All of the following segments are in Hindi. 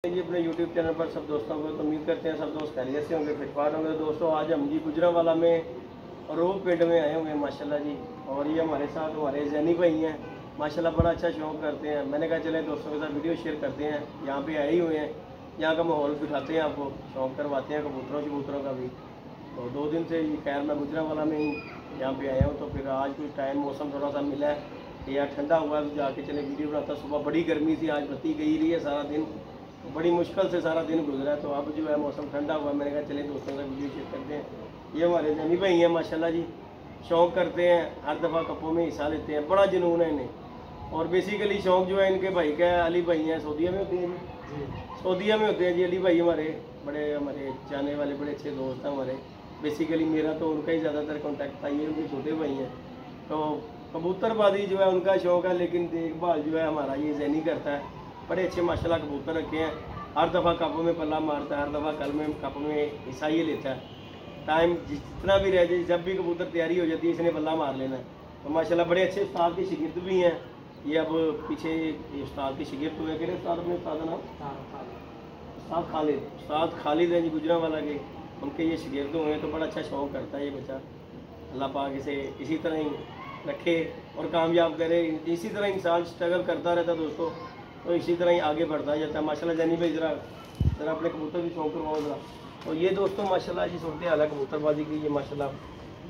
जी अपने YouTube चैनल पर सब दोस्तों को तो उम्मीद करते हैं सब दोस्त खैरियत से होंगे, फिटफाट होंगे। दोस्तों आज हम जी गुजरांवाला में रोह पिंड में आए हुए हैं माशाल्लाह जी। और ये हमारे साथ हमारे जैनी भाई हैं माशाल्लाह, बड़ा अच्छा शौक करते हैं। मैंने कहा चले दोस्तों के साथ वीडियो शेयर करते हैं। यहाँ पे आए ही हुए हैं, यहाँ का माहौल दिखाते हैं आपको, शौक करवाते हैं कबूतरों का भी। तो 2 दिन से खैर मैं गुजरांवाला में ही यहाँ पे आया हूँ। तो फिर आज कुछ टाइम मौसम थोड़ा सा मिला है, यार ठंडा हुआ तो जाके चले वीडियो बनाता। सुबह बड़ी गर्मी थी, आज बत्ती गई रही है सारा दिन, तो बड़ी मुश्किल से सारा दिन गुजरा है। तो अब जो है मौसम ठंडा हुआ, मैंने कहा चले दोस्तों से वीडियो शेयर करते हैं। ये हमारे जैनी भाई हैं माशाल्लाह जी, शौक़ करते हैं, हर दफ़ा कपों में हिस्सा लेते हैं, बड़ा जुनून है इन्हें। और बेसिकली शौक़ जो है इनके भाई का है, अली भाई हैं, सऊदीया में होते हैं जी, सऊदीया में होते हैं जी। अली भाई हमारे हमारे जाने वाले बड़े अच्छे दोस्त हैं हमारे। बेसिकली मेरा तो उनका ही ज़्यादातर कॉन्टैक्ट था, ये उनके छोटे भाई हैं। तो कबूतरबाजी जो है उनका शौक़ है, लेकिन देखभाल जो है हमारा ये जैनी करता है। बड़े अच्छे माशाल्लाह कबूतर रखे हैं, हर दफ़ा कप में पल्ला मारता है, हर दफ़ा कल में कप में हिस्सा ये लेता है। टाइम जितना भी रह जाए, जब भी कबूतर तैयारी हो जाती है इसने पल्ला मार लेना है। तो माशाल्लाह बड़े अच्छे उस्ताद के शिगिर्द भी हैं ये। अब पीछे उस्ताद के शिगिर्द हुए, कितने उस्ताद अपने उस्ताद का नाम उस्ताद खालिद हैं जी गुजरांवाला के, उनके ये शिगिर्द हुए हैं। तो बड़ा अच्छा शौक़ करता है ये बच्चा। अल्लाह पाक इसे इसी तरह ही रखे और कामयाब करे। इसी तरह इंसान स्ट्रगल करता रहता दोस्तों, तो इसी तरह ही आगे बढ़ता जाता है माशाल्लाह। जैनी भाई ज़रा अपने कबूतर भी शौक़ करवाओ ज़रा। और ये दोस्तों माशाल्लाह जी सूरत हाल है कबूतरबाजी की। ये माशाल्लाह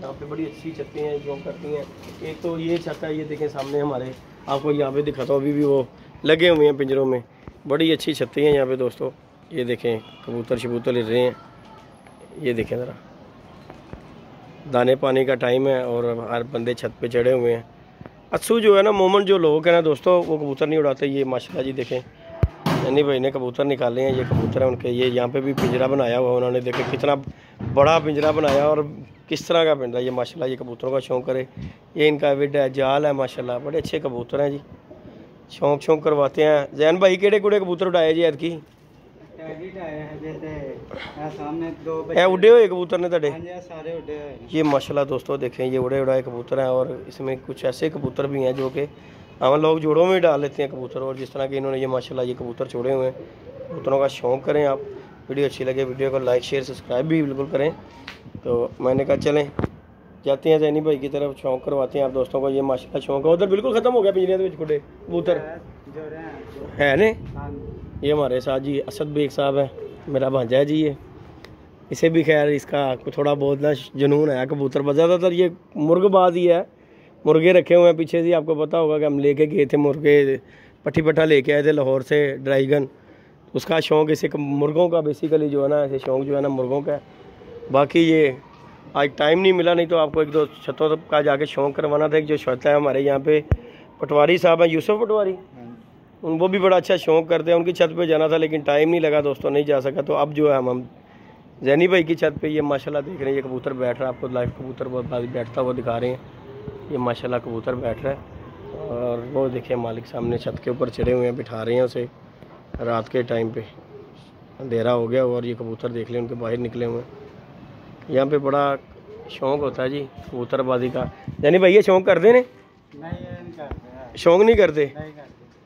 यहाँ पे बड़ी अच्छी छतें हैं जो करती हैं। एक तो ये छत है, ये देखें सामने हमारे, आपको यहाँ पे दिखाता हूँ, अभी भी वो लगे हुए हैं पिंजरों में। बड़ी अच्छी छतें हैं यहाँ पे दोस्तों। ये देखें कबूतर शबूतर ले रहे हैं, ये देखें ज़रा, दाने पानी का टाइम है और हर बंदे छत पे चढ़े हुए हैं। अच्छू जो है ना, मोमन जो लोग हैं ना दोस्तों, वो कबूतर नहीं उड़ाते। ये माशाल्लाह जी देखें जैनी भाई ने कबूतर निकाले हैं, ये कबूतर है उनके। ये यहाँ पे भी पिंजरा बनाया हुआ उन्होंने, देखे कितना बड़ा पिंजरा बनाया और किस तरह का पिंजरा। ये माशाल्लाह ये कबूतरों का शौक़ करे। ये इनका विड है, जाल है माशाल्लाह, बड़े अच्छे कबूतर हैं जी। शौक़ करवाते हैं। जैन भाई केड़े कुड़े कबूतर उड़ाए जी ऐतकी? उड़े हुए कबूतर ने तड़े? ये माशाल्लाह दोस्तों देखें, ये उड़े उड़ाए कबूतर हैं। और इसमें कुछ ऐसे कबूतर भी हैं जो कि हम लोग जोड़ों में डाल लेते हैं कबूतर। और जिस तरह के इन्होंने ये माशाल्लाह ये कबूतर छोड़े हुए हैं। कबूतरों का शौक़ करें आप। वीडियो अच्छी लगे वीडियो को लाइक शेयर सब्सक्राइब भी बिल्कुल करें। तो मैंने कहा चलें जाते हैं जैनी भाई की तरफ, शौक़ करवाते हैं आप दोस्तों को। ये माशाल्लाह शौक़ है। उधर बिल्कुल ख़त्म हो गया पिंजरे खुडे कबूतर है ने। ये हमारे साथ जी असद बेग साहब है, मेरा भांजा है जी ये। इसे भी खैर इसका थोड़ा बहुत ना जुनून है कबूतर पर। ज़्यादातर ये मुर्गबाज ही है, मुर्गे रखे हुए हैं पीछे से। आपको पता होगा कि हम लेके गए थे मुर्गे, पट्टी पट्टा लेके आए थे लाहौर से ड्राईगन। उसका शौक़ इसे मुर्गों का बेसिकली जो है ना, ऐसे शौक़ जो है ना मुर्गों का है। बाकी ये आज टाइम नहीं मिला, नहीं तो आपको 1-2 छतों का जाके शौक़ करवाना था। एक जो छत है हमारे यहाँ पे पटवारी साहब हैं, यूसुफ पटवारी, वो भी बड़ा अच्छा शौक़ करते हैं। उनकी छत पे जाना था लेकिन टाइम नहीं लगा दोस्तों, नहीं जा सका। तो अब जो है हम जैनी भाई की छत पे ये माशाल्लाह देख रहे हैं, ये कबूतर बैठ रहा है। आपको लाइव कबूतर बैठता हुआ दिखा रहे हैं। ये माशाल्लाह कबूतर बैठ रहा है। और वो देखिए मालिक सामने छत के ऊपर चढ़े हुए हैं, बिठा रहे हैं उसे रात के टाइम पे, अंधेरा हो गया। और ये कबूतर देख लें उनके बाहर निकले हुए हैं। यहाँ पे बड़ा शौक़ होता है जी कबूतरबाजी का। यानी भाई ये शौक़ करते ने? शौक़ नहीं करते,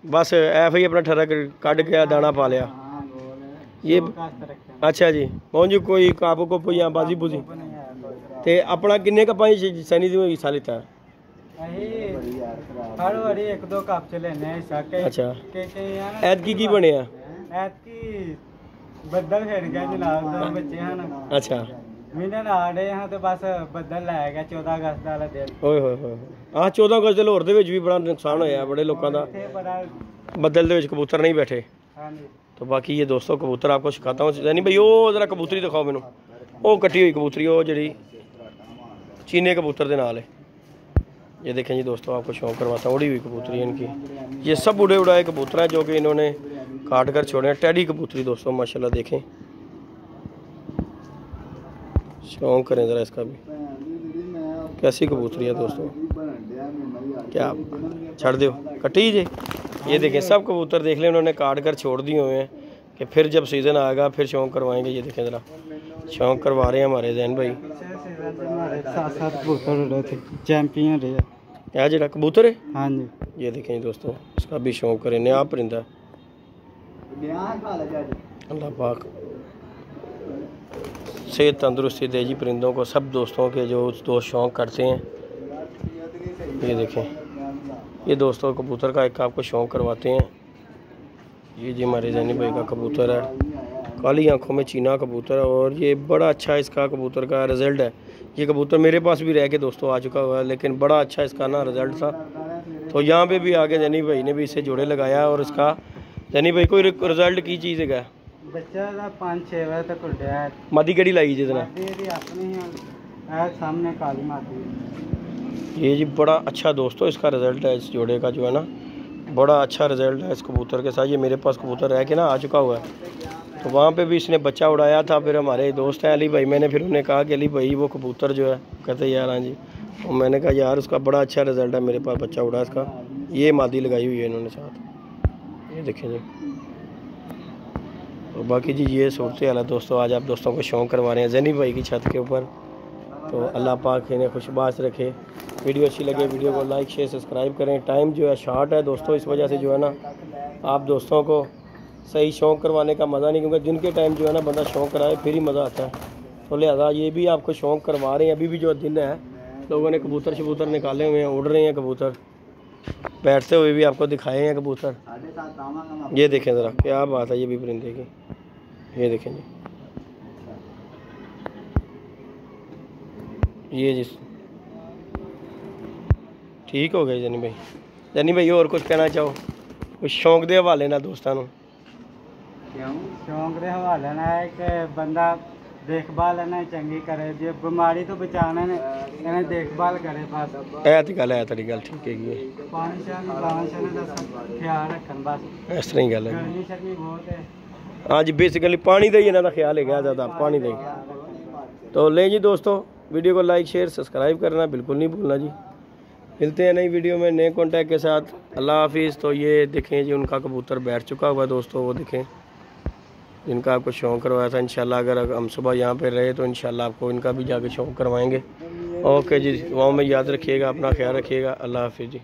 बस ऐफ ही अपना ठरक कट गया दाना पा लिया। ये अच्छा जी पहुँच जी कोई काबू को या बाजी बुजी ते अपना किन्ने कप सैनी हिस्सा लेता है? अच्छा ऐतकी की बने? बदल खेड़ गया जनाब, 2 बच्चे हैं ना। अच्छा महीने ना रहे हैं तो बस बदल लै गया 14 अगस्त वाला दिन। ओए होए होए हाँ 14 अगस्त ਦੇ ਲਾਹੌਰ ਦੇ ਵਿੱਚ ਵੀ बड़ा नुकसान होया बड़े लोगों का। बदल ਦੇ ਵਿੱਚ कबूतर नहीं बैठे। तो बाकी ये दोस्तों कबूतर आपको सिखाता हूँ। यानी भाई वो जरा कबूतरी दिखाओ मैनू, वो कटी हुई कबूतरी, वो जी चीने कबूतर के नाल है। ये देखें जी दोस्तों, आपको शौक़ करवाता हूँ। उड़ी हुई कबूतरी है इनकी। ये सब उड़े उड़ाए कबूतर हैं जो कि इन्होंने काट कर छोड़े हैं। टैडी कबूतरी दोस्तों माशाल्लाह देखें, शौक़ करें ज़रा इसका भी। कैसी कबूतरी है दोस्तों, क्या छड़ दो कटी जे। ये देखें सब कबूतर देख लें उन्होंने काट कर छोड़ दिए हुए हैं कि फिर जब सीज़न आएगा फिर शौक़ करवाएंगे। ये देखें ज़रा शौक़ करवा रहे हैं हमारे जैन भाई। 7 कबूतर उड़े थे, चैंपियन रहे यार जरा कबूतर है। हाँ जी ये देखें दोस्तों, इसका भी शौक़ करें, नया परिंदा। अल्लाह पाक सेहत तंदुरुस्ती दे जी परिंदों को, सब दोस्तों के जो दोस्त शौक़ करते हैं। ये देखें, ये दोस्तों कबूतर का एक आपको शौक़ करवाते हैं। ये जी हमारे जैनी भाई का कबूतर है, काली आंखों में चीना कबूतर है, और ये बड़ा अच्छा इसका कबूतर का रिज़ल्ट है। ये कबूतर मेरे पास भी रह के दोस्तों आ चुका हुआ है, लेकिन बड़ा अच्छा इसका ना रिज़ल्ट था। तो यहाँ पे भी आगे जैनी भाई ने भी इसे जोड़े लगाया, और इसका जैनी भाई कोई रिज़ल्ट की चीज़ है बच्चा 5-6 बजे तक उड़या है। मादी कड़ी लाई जितना सामने काली मादी। ये जी बड़ा अच्छा दोस्तों इसका रिज़ल्ट है, इस जोड़े का जो है ना बड़ा अच्छा रिज़ल्ट है इस कबूतर के साथ। ये मेरे पास कबूतर रह के ना आ चुका हुआ है, तो वहाँ पे भी इसने बच्चा उड़ाया था। फिर हमारे दोस्त हैं अली भाई, मैंने फिर उन्हें कहा कि अली भाई वो कबूतर जो है, कहते यार हाँ जी, और मैंने कहा यार उसका बड़ा अच्छा रिज़ल्ट है, मेरे पास बच्चा उड़ा इसका। ये मादी लगाई हुई है इन्होंने साथ, ये देखें जी। और बाकी जी ये सूरत हाल है दोस्तों, आज आप दोस्तों को शौक़ करवा रहे हैं जैनी भाई की छत के ऊपर। तो अल्लाह पाक इन्हें खुशबाश रखे। वीडियो अच्छी लगे वीडियो को लाइक शेयर सब्सक्राइब करें। टाइम जो है शॉर्ट है दोस्तों, इस वजह से जो है ना आप दोस्तों को सही शौक़ करवाने का मज़ा नहीं, क्योंकि जिनके टाइम जो है ना बंदा शौक़ कराए फिर ही मज़ा आता है। तो लिहाजा ये भी आपको शौक़ करवा रहे हैं। अभी भी जो दिन है लोगों ने कबूतर शबूतर निकाले हुए हैं, उड़ रहे हैं कबूतर, बैठते हुए भी आपको दिखाए हैं कबूतर। ये देखें ज़रा क्या बात है, ये भी परिंदे की, ये देखें जी, ये जी ठीक हो गए जनी भाई। जनी भाई और कुछ कहना चाहो, कुछ शौक के हवाले ना दोस्तों को? शौक के हवाले ना है कि बंदा देखभाल है ना चंगी करे, जो बीमारी तो बचाने ने इन्हें देखभाल करे बस। ऐ तो गल है, तेरी गल ठीक है। पानी शानी लाना शानी दा ख्याल रखन बस, इस तरह ही गल है। गर्मी शर्मी बहुत है। हाँ जी, बेसिकली पानी का ही इन्हों का ख्याल है ज़्यादा, पानी का ही। तो ले जी दोस्तों, वीडियो को लाइक शेयर सब्सक्राइब करना बिल्कुल नहीं भूलना जी। मिलते हैं नई वीडियो में नए कॉन्टैक्ट के साथ। अल्लाह हाफिज़। तो ये देखें जी उनका कबूतर बैठ चुका हुआ दोस्तों, वो देखें जिनका आपको शौक़ करवाया था। इंशाल्लाह अगर हम सुबह यहाँ पे रहे तो इंशाल्लाह आपको इनका भी जाके शौक़ करवाएंगे। ओके जी, दुआओं में याद रखिएगा, अपना ख्याल रखिएगा। अल्लाह हाफिज़ जी।